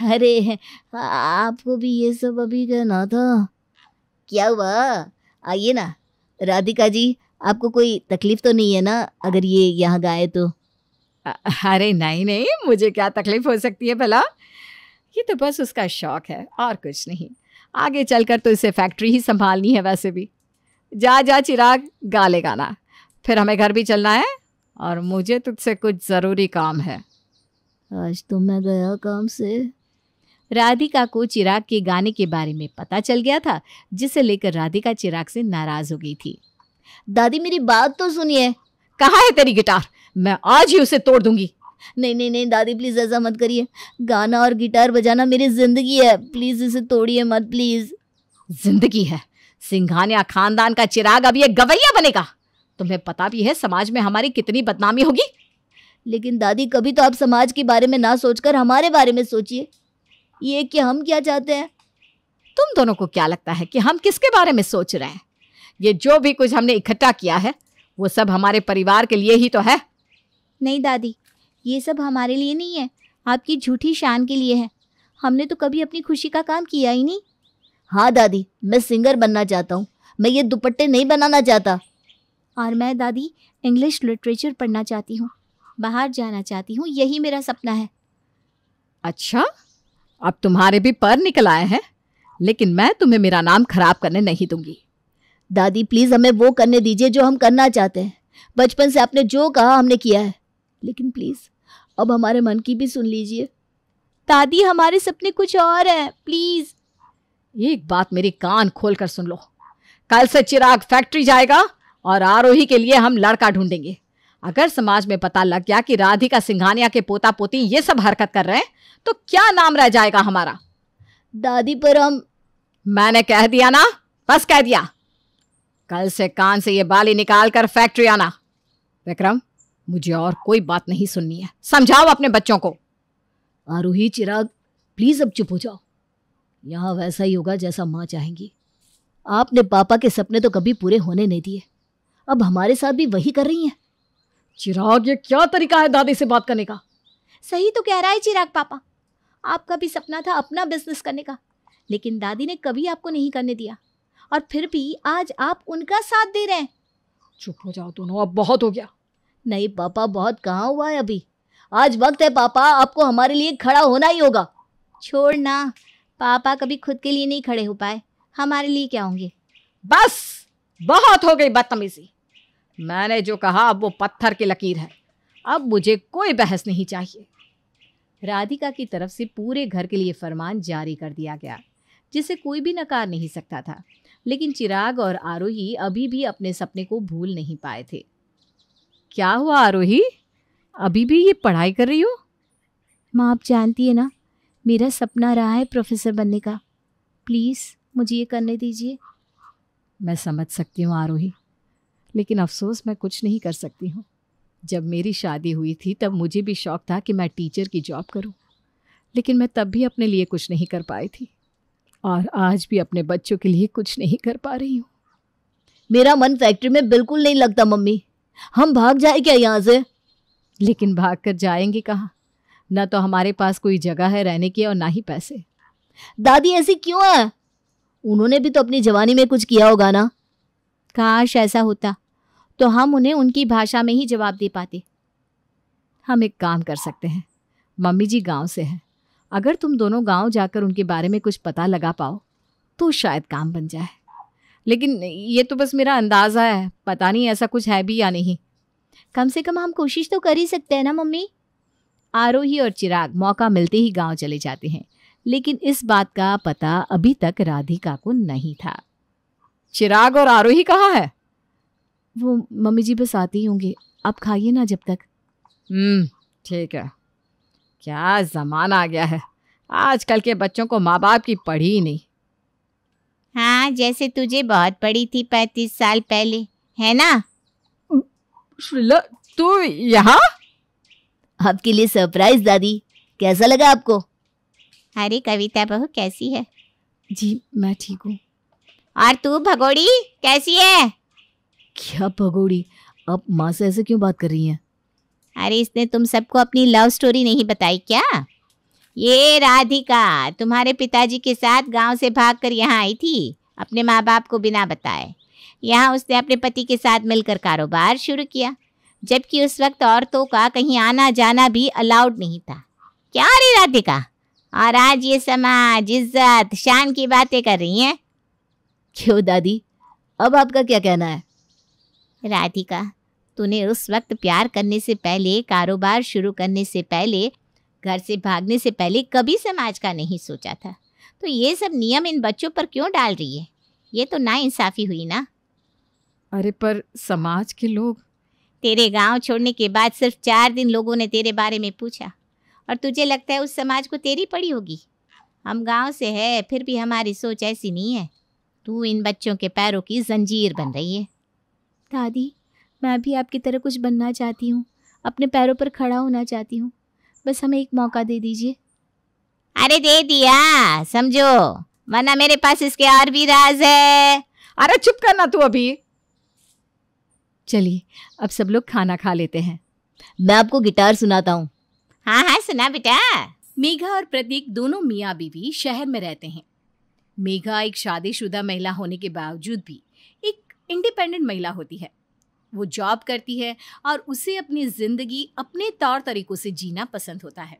अरे आपको भी ये सब अभी कहना था? क्या हुआ, आइए ना। राधिका जी, आपको कोई तकलीफ तो नहीं है ना अगर ये यहाँ गाए तो? अरे नहीं, मुझे क्या तकलीफ हो सकती है भला। ये तो बस उसका शौक है और कुछ नहीं। आगे चलकर तो इसे फैक्ट्री ही संभालनी है वैसे भी। जा चिराग, गा ले गाना, फिर हमें घर भी चलना है और मुझे तुझसे कुछ ज़रूरी काम है। आज तो मैं गया काम से। राधिका को चिराग के गाने के बारे में पता चल गया था, जिसे लेकर राधिका चिराग से नाराज हो गई थी। दादी मेरी बात तो सुनिए। कहाँ है तेरी गिटार? मैं आज ही उसे तोड़ दूंगी। नहीं दादी, प्लीज ऐसा मत करिए। गाना और गिटार बजाना मेरी जिंदगी है, प्लीज इसे तोड़िए मत प्लीज। जिंदगी है? सिंघानिया खानदान का चिराग अब ये गवैया बनेगा? तुम्हें पता भी है समाज में हमारी कितनी बदनामी होगी। लेकिन दादी, कभी तो आप समाज के बारे में ना सोचकर हमारे बारे में सोचिए। ये कि हम क्या चाहते हैं। तुम दोनों को क्या लगता है कि हम किसके बारे में सोच रहे हैं? ये जो भी कुछ हमने इकट्ठा किया है वो सब हमारे परिवार के लिए ही तो है। नहीं दादी, ये सब हमारे लिए नहीं है, आपकी झूठी शान के लिए है। हमने तो कभी अपनी खुशी का काम किया ही नहीं। हाँ दादी, मैं सिंगर बनना चाहता हूँ, मैं ये दुपट्टे नहीं बनाना चाहता। और मैं दादी इंग्लिश लिटरेचर पढ़ना चाहती हूँ, बाहर जाना चाहती हूँ, यही मेरा सपना है। अच्छा, अब तुम्हारे भी पर निकल आए हैं, लेकिन मैं तुम्हें मेरा नाम खराब करने नहीं दूंगी। दादी प्लीज हमें वो करने दीजिए जो हम करना चाहते हैं। बचपन से आपने जो कहा हमने किया है, लेकिन प्लीज अब हमारे मन की भी सुन लीजिए। दादी हमारे सपने कुछ और हैं, प्लीज। एक बात मेरी कान खोलकर सुन लो, कल से चिराग फैक्ट्री जाएगा और आरोही के लिए हम लड़का ढूंढेंगे। अगर समाज में पता लग गया कि राधिका सिंघानिया के पोता पोती ये सब हरकत कर रहे हैं तो क्या नाम रह जाएगा हमारा? दादी पर हम... मैंने कह दिया ना, बस कह दिया। कल से कान से ये बाली निकाल कर फैक्ट्री आना। विक्रम, मुझे और कोई बात नहीं सुननी है, समझाओ अपने बच्चों को। आरोही, चिराग, प्लीज अब चुप हो जाओ। यहाँ वैसा ही होगा जैसा माँ चाहेंगी। आपने पापा के सपने तो कभी पूरे होने नहीं दिए, अब हमारे साथ भी वही कर रही हैं। चिराग, ये क्या तरीका है दादी से बात करने का? सही तो कह रहा है चिराग पापा, आपका भी सपना था अपना बिजनेस करने का, लेकिन दादी ने कभी आपको नहीं करने दिया, और फिर भी आज आप उनका साथ दे रहे हैं। चुप हो जाओ दोनों, अब बहुत हो गया। नहीं पापा, बहुत कहाँ हुआ है अभी। आज वक्त है पापा, आपको हमारे लिए खड़ा होना ही होगा। छोड़ ना, पापा कभी खुद के लिए नहीं खड़े हो पाए, हमारे लिए क्या होंगे। बस बहुत हो गई बदतमीजी। मैंने जो कहा अब वो पत्थर की लकीर है, अब मुझे कोई बहस नहीं चाहिए। राधिका की तरफ से पूरे घर के लिए फरमान जारी कर दिया गया, जिसे कोई भी नकार नहीं सकता था। लेकिन चिराग और आरोही अभी भी अपने सपने को भूल नहीं पाए थे। क्या हुआ आरोही, अभी भी ये पढ़ाई कर रही हो? माँ, आप जानती है ना, मेरा सपना रहा है प्रोफेसर बनने का, प्लीज़ मुझे ये करने दीजिए। मैं समझ सकती हूँ आरोही, लेकिन अफसोस मैं कुछ नहीं कर सकती हूँ। जब मेरी शादी हुई थी तब मुझे भी शौक था कि मैं टीचर की जॉब करूँ, लेकिन मैं तब भी अपने लिए कुछ नहीं कर पाई थी, और आज भी अपने बच्चों के लिए कुछ नहीं कर पा रही हूँ। मेरा मन फैक्ट्री में बिल्कुल नहीं लगता मम्मी, हम भाग जाए क्या यहाँ से? लेकिन भाग कर जाएंगे कहाँ? न तो हमारे पास कोई जगह है रहने की और ना ही पैसे। दादी ऐसी क्यों है? उन्होंने भी तो अपनी जवानी में कुछ किया होगा ना। काश ऐसा होता तो हम उन्हें उनकी भाषा में ही जवाब दे पाते। हम एक काम कर सकते हैं, मम्मी जी गांव से हैं। अगर तुम दोनों गांव जाकर उनके बारे में कुछ पता लगा पाओ तो शायद काम बन जाए। लेकिन ये तो बस मेरा अंदाजा है, पता नहीं ऐसा कुछ है भी या नहीं। कम से कम हम कोशिश तो कर ही सकते हैं ना मम्मी। आरोही और चिराग मौका मिलते ही गांव चले जाते हैं, लेकिन इस बात का पता अभी तक राधिका को नहीं था। चिराग और आरोही कहाँ है? वो मम्मी जी बस आते ही होंगे, आप खाइए ना जब तक। ठीक है। क्या जमाना आ गया है, आजकल के बच्चों को माँ बाप की पड़ी ही नहीं। हाँ, जैसे तुझे बहुत पड़ी थी 35 साल पहले, है ना? श्रीला, तू यहाँ? आपके लिए सरप्राइज दादी, कैसा लगा आपको? अरे कविता बहू कैसी है? जी मैं ठीक हूँ। और तू भगोड़ी कैसी है? क्या भगोड़ी? आप माँ से ऐसे क्यों बात कर रही हैं? अरे इसने तुम सबको अपनी लव स्टोरी नहीं बताई क्या? ये राधिका तुम्हारे पिताजी के साथ गांव से भागकर यहाँ आई थी, अपने माँ बाप को बिना बताए। यहाँ उसने अपने पति के साथ मिलकर कारोबार शुरू किया, जबकि उस वक्त औरतों का कहीं आना जाना भी अलाउड नहीं था। क्या रे राधिका? और आज ये समाज, इज्जत, शान की बातें कर रही हैं। क्यों दादी, अब आपका क्या कहना है? राधिका, तूने उस वक्त प्यार करने से पहले, कारोबार शुरू करने से पहले, घर से भागने से पहले कभी समाज का नहीं सोचा था, तो ये सब नियम इन बच्चों पर क्यों डाल रही है? ये तो नाइंसाफी हुई ना। अरे पर समाज के लोग। तेरे गांव छोड़ने के बाद सिर्फ 4 दिन लोगों ने तेरे बारे में पूछा और तुझे लगता है उस समाज को तेरी पड़ी होगी। हम गांव से है, फिर भी हमारी सोच ऐसी नहीं है। तू इन बच्चों के पैरों की जंजीर बन रही है। दादी, मैं भी आपकी तरह कुछ बनना चाहती हूँ, अपने पैरों पर खड़ा होना चाहती हूँ, बस हमें एक मौका दे दीजिए। अरे दे दिया समझो, वरना मेरे पास इसके और भी राज है। अरे चुप करना तू अभी। चलिए अब सब लोग खाना खा लेते हैं। मैं आपको गिटार सुनाता हूँ। हाँ हाँ सुना बेटा। मेघा और प्रतीक दोनों मियाँ बीवी शहर में रहते हैं। मेघा एक शादीशुदा महिला होने के बावजूद भी एक इंडिपेंडेंट महिला होती है। वो जॉब करती है और उसे अपनी जिंदगी अपने तौर तरीकों से जीना पसंद होता है।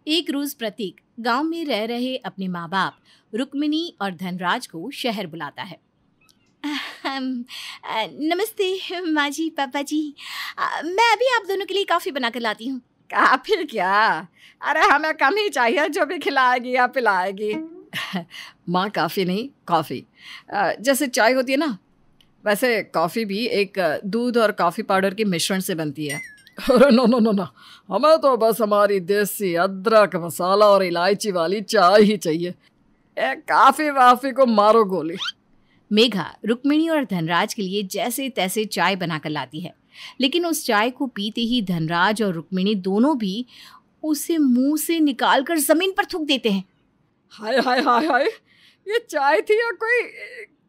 एक रोज प्रतीक गांव में रह रहे अपने माँ बाप रुक्मिणी और धनराज को शहर बुलाता है। नमस्ते माँ जी, पापा जी, मैं अभी आप दोनों के लिए कॉफी बना कर लाती हूँ। काफी क्या, अरे हमें कम ही चाहिए, जो भी खिलाएगी या पिलाएगी। माँ काफी नहीं, कॉफी। जैसे चाय होती है ना, वैसे कॉफी भी एक दूध और कॉफी पाउडर के मिश्रण से बनती है। अरे नो नो नो नो, हमें तो बस हमारी देसी अदरक मसाला और इलायची वाली चाय ही चाहिए। काफी वाफी को मारो गोली। मेघा रुक्मिणी और धनराज के लिए जैसे तैसे चाय बनाकर लाती है, लेकिन उस चाय को पीते ही धनराज और रुक्मिणी दोनों भी उसे मुंह से निकालकर जमीन पर थूक देते हैं। हाय हाय हाय हाय, ये चाय थी या कोई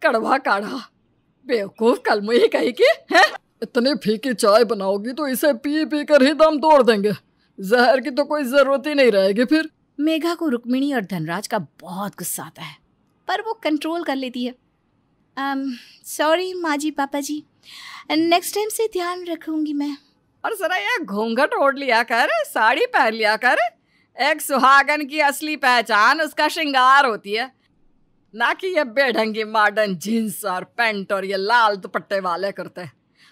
कड़वा काढ़ा? बेवकूफ कलमुही कहीं की है। इतनी फीकी चाय बनाओगी तो इसे पी पी कर ही दम तोड़ देंगे, जहर की तो कोई जरूरत ही नहीं रहेगी फिर। मेघा को रुक्मिणी और धनराज का बहुत गुस्सा आता है, पर वो कंट्रोल कर लेती है। सॉरी माँ जी, पापा जी, नेक्स्ट टाइम से ध्यान रखूंगी मैं। और जरा ये घूंघट ओढ़ लिया कर, साड़ी पहन लिया कर। एक सुहागन की असली पहचान उसका श्रृंगार होती है, ना कि ये बेढंगी मॉडर्न जीन्स और पैंट और ये लाल दुपट्टे वाले कुर्ते।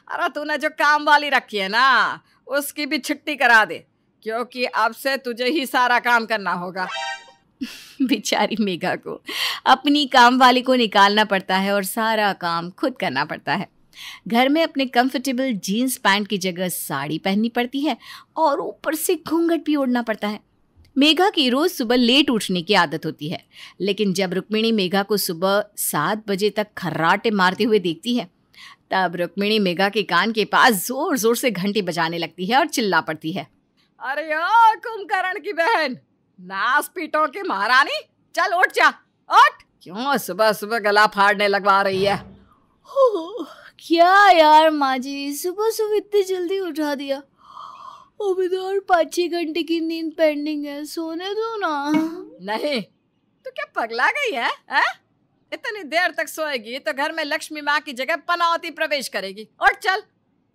अरे तूने जो काम वाली रखी है ना, उसकी भी छुट्टी करा दे, क्योंकि अब से तुझे ही सारा काम करना होगा। बेचारी मेघा को अपनी काम वाली को निकालना पड़ता है और सारा काम खुद करना पड़ता है। घर में अपने कंफर्टेबल जीन्स पैंट की जगह साड़ी पहननी पड़ती है और ऊपर से घूंघट भी ओढ़ना पड़ता है। मेघा की रोज सुबह लेट उठने की आदत होती है, लेकिन जब रुक्मिणी मेघा को सुबह 7 बजे तक खर्राटे मारते हुए देखती है, तब रुक्मिणी मेघा के कान के पास जोर जोर से घंटी बजाने लगती है और चिल्ला पड़ती है। अरे ओ कुंभकर्ण की बहन, नास पीटों की महारानी, चल उठ जा, उठ। क्यों सुबह सुबह गला फाड़ने लगवा रही है? क्या यार माँ जी, सुबह सुबह इतनी जल्दी उठा दिया। अभी तो और 5-6 घंटे की नींद पेंडिंग है, सोने दो ना। नहीं, तो क्या पगला गई है? इतनी देर तक सोएगी तो घर में लक्ष्मी माँ की जगह पनौती प्रवेश करेगी। उठ चल,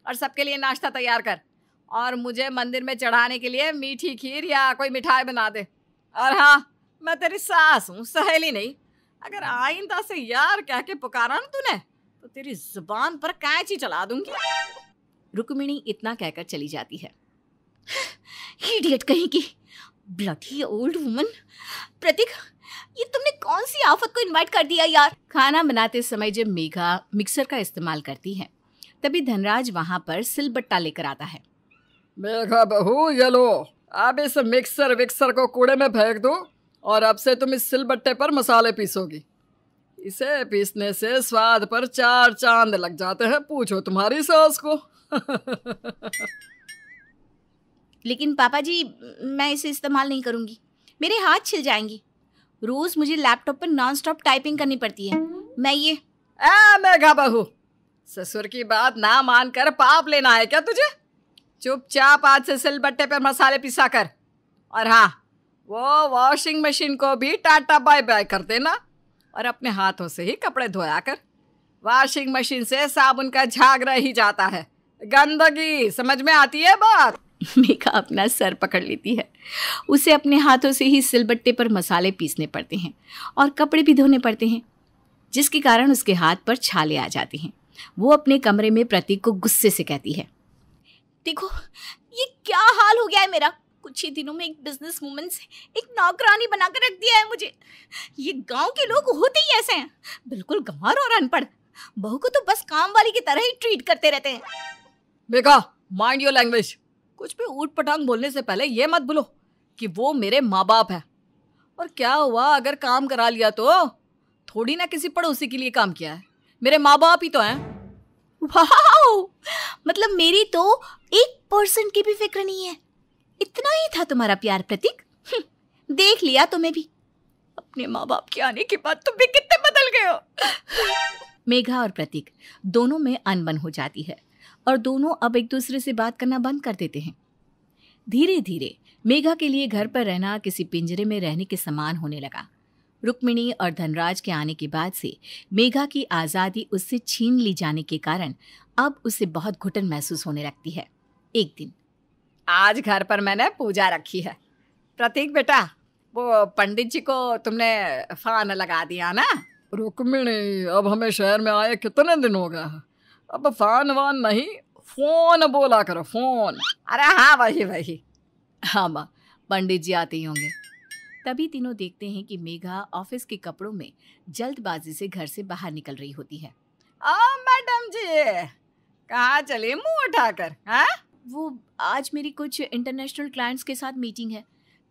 और सबके लिए नाश्ता तैयार कर, और मुझे मंदिर में चढ़ाने के लिए मीठी खीर या कोई मिठाई बना दे। और हाँ, मैं तेरी सास हूँ, सहेली नहीं। अगर आइंदा से यार कह के पुकारा ना तूने तो तेरी जुबान पर कैंची चला दूंगी। रुक्मिणी इतना कहकर चली जाती है। इडियट कहीं की, ब्लडी ओल्ड वुमन। प्रतीक, ये तुमने कौन सी आफत को इनवाइट कर दिया यार। खाना बनाते समय जब मेघा मिक्सर का इस्तेमाल करती है तभी धनराज वहां पर सिलबट्टा लेकर आता है। मेघा बहू, ये लो, अब इस मिक्सर विक्सर को कूड़े में फेंक दो और अब से तुम इस सिलबट्टे पर मसाले पीसोगी। इसे पीसने से स्वाद पर 4 चांद लग जाते हैं, पूछो तुम्हारी सास को। लेकिन पापा जी, मैं इसे इस्तेमाल नहीं करूंगी, मेरे हाथ छिल जाएंगे। रोज मुझे लैपटॉप पर नॉनस्टॉप टाइपिंग करनी पड़ती है। मैं ये मेघा बहू, ससुर की बात ना मानकर पाप लेना है क्या तुझे? चुपचाप आज से सिलबट्टे पर मसाले पिसा कर। और हाँ, वो वॉशिंग मशीन को भी टाटा बाय बाय कर देना और अपने हाथों से ही कपड़े धोया कर। वॉशिंग मशीन से साबुन का झाग रह ही जाता है, गंदगी। समझ में आती है बात? मेघा अपना सर पकड़ लेती है। उसे अपने हाथों से ही सिलबट्टे पर मसाले पीसने पड़ते हैं और कपड़े भी धोने पड़ते हैं, जिसके कारण उसके हाथ पर छाले आ जाते हैं। वो अपने कमरे में प्रतीक को गुस्से से कहती है, देखो ये क्या हाल हो गया है मेरा। कुछ ही दिनों में एक बिजनेस वुमन से एक नौकरानी बनाकर रख दिया है मुझे। ये गांव के लोग होते ही ऐसे हैं, बिल्कुल गंवार और अनपढ़। बहू को तो बस काम वाली की तरह ही ट्रीट करते रहते हैं। Megha, mind your language. कुछ भी ऊट पटांग बोलने से पहले ये मत भूलो कि वो मेरे माँ बाप है। और क्या हुआ अगर काम करा लिया तो? थोड़ी ना किसी पड़ोसी के लिए काम किया है, मेरे माँ बाप ही तो हैं। वाओ, मतलब मेरी तो 1% की भी फिक्र नहीं है। इतना ही था तुम्हारा प्यार प्रतीक? देख लिया तुम्हें भी। अपने माँ बाप के आने के बाद तुम भी कितने बदल गए हो। मेघा और प्रतीक दोनों में अनबन हो जाती है और दोनों अब एक दूसरे से बात करना बंद कर देते हैं। धीरे धीरे मेघा के लिए घर पर रहना किसी पिंजरे में रहने के समान होने लगा। रुक्मिणी और धनराज के आने के बाद से मेघा की आज़ादी उससे छीन ली जाने के कारण अब उसे बहुत घुटन महसूस होने लगती है। एक दिन, आज घर पर मैंने पूजा रखी है। प्रतीक बेटा, वो पंडित जी को तुमने फान लगा दिया ना? रुक्मिणी, अब हमें शहर में आए कितने दिन हो गया है, अब फान वान नहीं, फोन बोला करो, फोन। अरे हाँ, वही। हाँ माँ, पंडित जी आते ही होंगे। तभी तीनों देखते हैं कि मेघा ऑफिस के कपड़ों में जल्दबाजी से घर से बाहर निकल रही होती है। मैडम जी, कहाँ चली मुंह उठाकर? हाँ, वो आज मेरी कुछ इंटरनेशनल क्लाइंट्स के साथ मीटिंग है।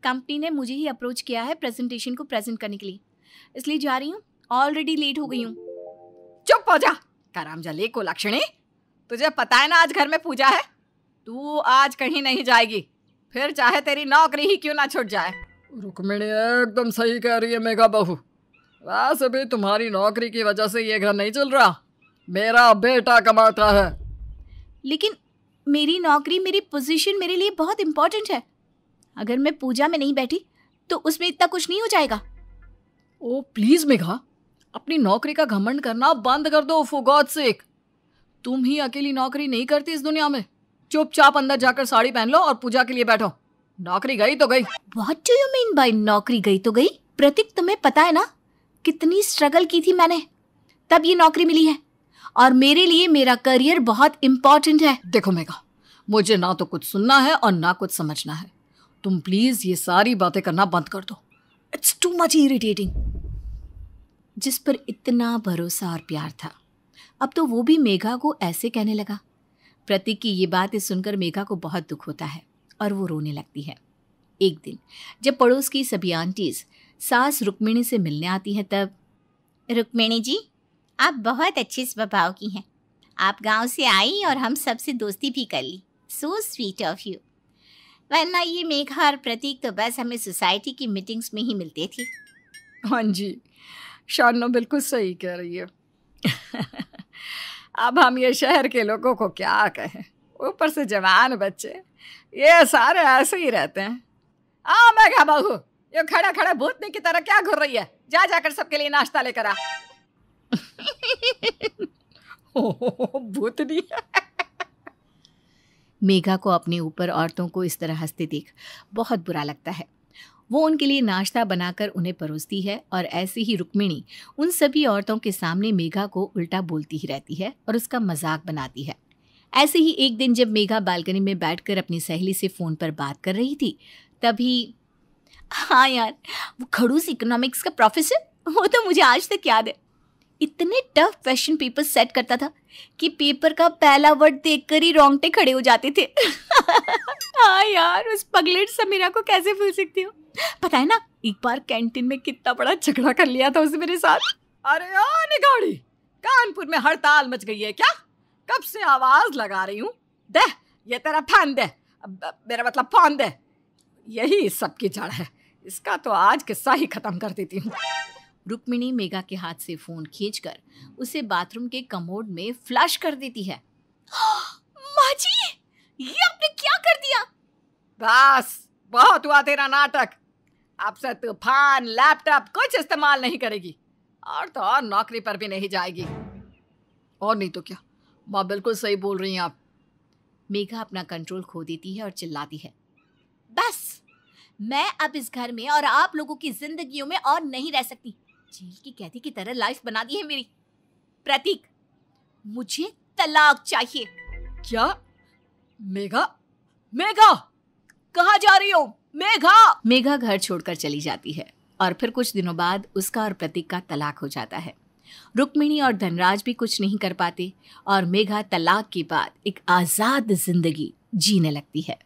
कंपनी ने मुझे ही अप्रोच किया है प्रेजेंटेशन को प्रेजेंट करने के लिए, इसलिए जा रही हूँ। ऑलरेडी लेट हो गई हूँ। चुप हो जा करामजली को लक्ष्मी। तुझे पता है ना आज घर में पूजा है। तू आज कहीं नहीं जाएगी, फिर चाहे तेरी नौकरी ही क्यों ना छूट जाए। रुक्मिणी एकदम सही कह रही है मेघा बहू। वैसे भी तुम्हारी नौकरी की वजह से ये घर नहीं चल रहा, मेरा बेटा कमाता है। लेकिन मेरी नौकरी, मेरी पोजीशन मेरे लिए बहुत इंपॉर्टेंट है। अगर मैं पूजा में नहीं बैठी तो उसमें इतना कुछ नहीं हो जाएगा। ओ प्लीज मेघा, अपनी नौकरी का घमंड करना बंद कर दो, फॉर गॉड सेक। तुम ही अकेली नौकरी नहीं करती इस दुनिया में। चुपचाप अंदर जाकर साड़ी पहन लो और पूजा के लिए बैठो। नौकरी गई तो गई। What do you mean by नौकरी गई तो गई? प्रतीक, तुम्हें पता है ना कितनी स्ट्रगल की थी मैंने, तब ये नौकरी मिली है। और मेरे लिए मेरा करियर बहुत इंपॉर्टेंट है। देखो मेघा, मुझे ना तो कुछ सुनना है और ना कुछ समझना है। तुम प्लीज ये सारी बातें करना बंद कर दो। It's too much irritating. जिस पर इतना भरोसा और प्यार था, अब तो वो भी मेघा को ऐसे कहने लगा। प्रतीक की ये बातें सुनकर मेघा को बहुत दुख होता है और वो रोने लगती है। एक दिन जब पड़ोस की सभी आंटीज सास रुक्मिणी से मिलने आती हैं तब, रुक्मिणी जी, आप बहुत अच्छे स्वभाव की हैं। आप गांव से आई और हम सबसे दोस्ती भी कर ली। So sweet of you. वरना ये मेघा और प्रतीक तो बस हमें सोसाइटी की मीटिंग्स में ही मिलते थे। हाँ जी, शानो बिल्कुल सही कह रही है। अब हम ये शहर के लोगों को क्या कहें, ऊपर से जवान बच्चे, ये सारे ऐसे ही रहते हैं। मेघा बहू, ये खड़े खड़े भूतनी की तरह क्या घूर रही है? जा जाकर सबके लिए नाश्ता लेकर आ। भूतनी। मेघा को अपने ऊपर औरतों को इस तरह हंसते देख बहुत बुरा लगता है। वो उनके लिए नाश्ता बनाकर उन्हें परोसती है और ऐसे ही रुक्मिणी उन सभी औरतों के सामने मेघा को उल्टा बोलती ही रहती है और उसका मजाक बनाती है। ऐसे ही एक दिन जब मेघा बालकनी में बैठकर अपनी सहेली से फोन पर बात कर रही थी, तभी हाँ यार, वो खड़ूस इकोनॉमिक्स का प्रोफेसर, वो तो मुझे आज तक याद है, इतने टफ क्वेश्चन पेपर सेट करता था कि पेपर का पहला वर्ड देखकर ही रोंगटे खड़े हो जाते थे। हाँ यार, उस पगलेट समीरा को कैसे भूल सकती हूँ। पता है ना, एक बार कैंटीन में कितना बड़ा झगड़ा कर लिया था उसने मेरे साथ। अरे निगाड़ी, कानपुर में हड़ताल मच गई है क्या? कब से आवाज लगा रही हूँ। दे ये तेरा फैन दे, मेरा मतलब फोन दे। यही सबकी जड़ है, इसका तो आज किस्सा ही खत्म कर देती हूँ। रुक्मिणी मेघा के हाथ से फोन खींचकर उसे बाथरूम के कमोड में फ्लश कर देती है। माँ जी, ये आपने क्या कर दिया? बस बहुत हुआ तेरा नाटक। अब से तूफान लैपटॉप कुछ इस्तेमाल नहीं करेगी और तो और नौकरी पर भी नहीं जाएगी। और नहीं तो क्या, माँ बिल्कुल सही बोल रही हैं आप। मेघा अपना कंट्रोल खो देती है और चिल्लाती है, बस मैं अब इस घर में और आप लोगों की जिंदगियों में और नहीं रह सकती। जेल की कैदी की तरह लाइफ बना दी है मेरी। प्रतीक, मुझे तलाक चाहिए। क्या? मेघा, मेघा कहाँ जा रही हो? मेघा। मेघा घर छोड़कर चली जाती है और फिर कुछ दिनों बाद उसका और प्रतीक का तलाक हो जाता है। रुक्मिणी और धनराज भी कुछ नहीं कर पाते और मेघा तलाक के बाद एक आजाद जिंदगी जीने लगती है।